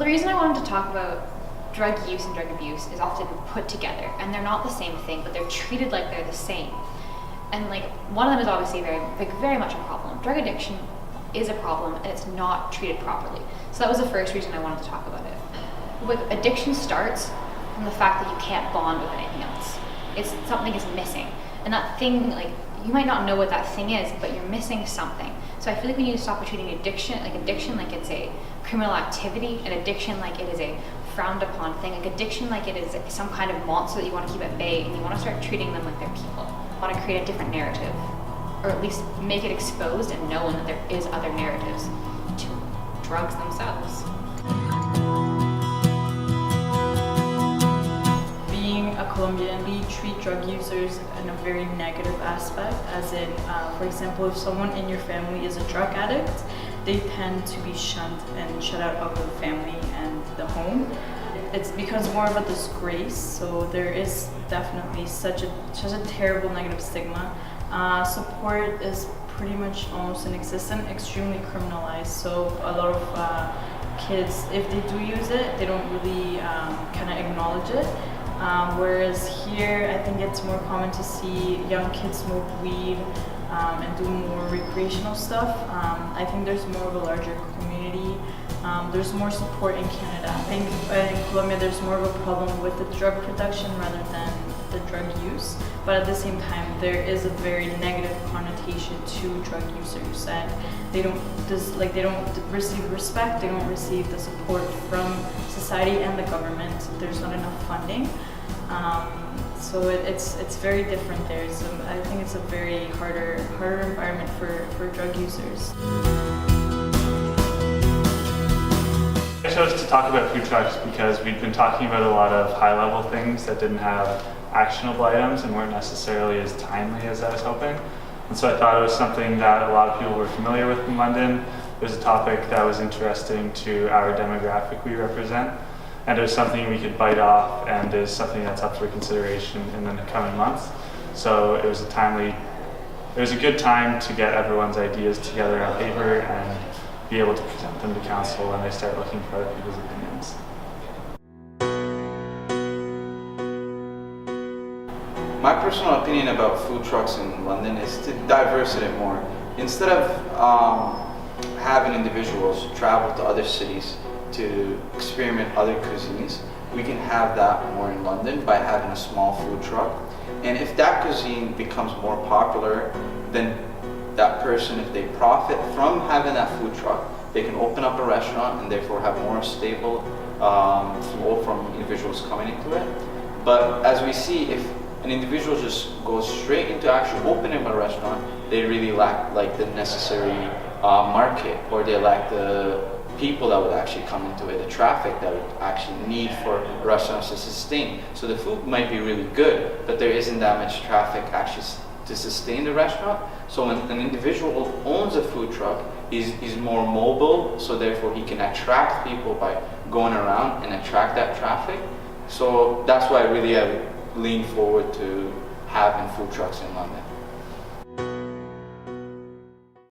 the reason I wanted to talk about drug use and drug abuse is often put together, and they're not the same thing, but they're treated like they're the same. And like one of them is obviously very much a problem. Drug addiction is a problem, and it's not treated properly. So that was the first reason I wanted to talk about it. Like, addiction starts from the fact that you can't bond with anything else. It's something is missing, and that thing, like, you might not know what that thing is, but you're missing something. So I feel like we need to stop treating addiction like it's a criminal activity, and addiction like it is a frowned upon thing, like addiction like it is some kind of monster that you want to keep at bay, and you want to start treating them like they're people. You want to create a different narrative, or at least make it exposed and known that there is other narratives to drugs themselves. Being a Colombian, we treat drug users in a very negative aspect, as in, for example, if someone in your family is a drug addict, they tend to be shunned and shut out of the family and the home. It becomes more of a disgrace, so there is definitely such a terrible negative stigma. Support is pretty much almost inexistent, extremely criminalized, so a lot of kids, if they do use it, they don't really kind of acknowledge it. Whereas here, I think it's more common to see young kids smoke weed and do more recreational stuff. I think there's more of a larger community. There's more support in Canada. I think in Colombia there's more of a problem with the drug production rather than the drug use. But at the same time, there is a very negative connotation to drug users, and they don't receive respect. They don't receive the support from society and the government. There's not enough funding. So it's very different there. So I think it's a very harder environment for drug users. I chose to talk about food trucks because we've been talking about a lot of high-level things that didn't have actionable items and weren't necessarily as timely as I was hoping. And so I thought it was something that a lot of people were familiar with in London. It was a topic that was interesting to our demographic we represent. And it was something we could bite off, and is something that's up for consideration in the coming months. So it was a good time to get everyone's ideas together on paper and be able to present them to council when they start looking for other people's opinions. My personal opinion about food trucks in London is to diversify it more. Instead of having individuals travel to other cities to experiment other cuisines, we can have that more in London by having a small food truck. And if that cuisine becomes more popular, then that person, if they profit from having that food truck, they can open up a restaurant and therefore have more stable flow from individuals coming into it. But as we see, if an individual just goes straight into actually opening a restaurant, they really lack like the necessary market, or they lack the people that would actually come into it, the traffic that would actually need for restaurants to sustain. So the food might be really good, but there isn't that much traffic actually to sustain the restaurant. So when an individual owns a food truck, he's more mobile, so therefore he can attract people by going around and attract that traffic. So that's why I really lean forward to having food trucks in London.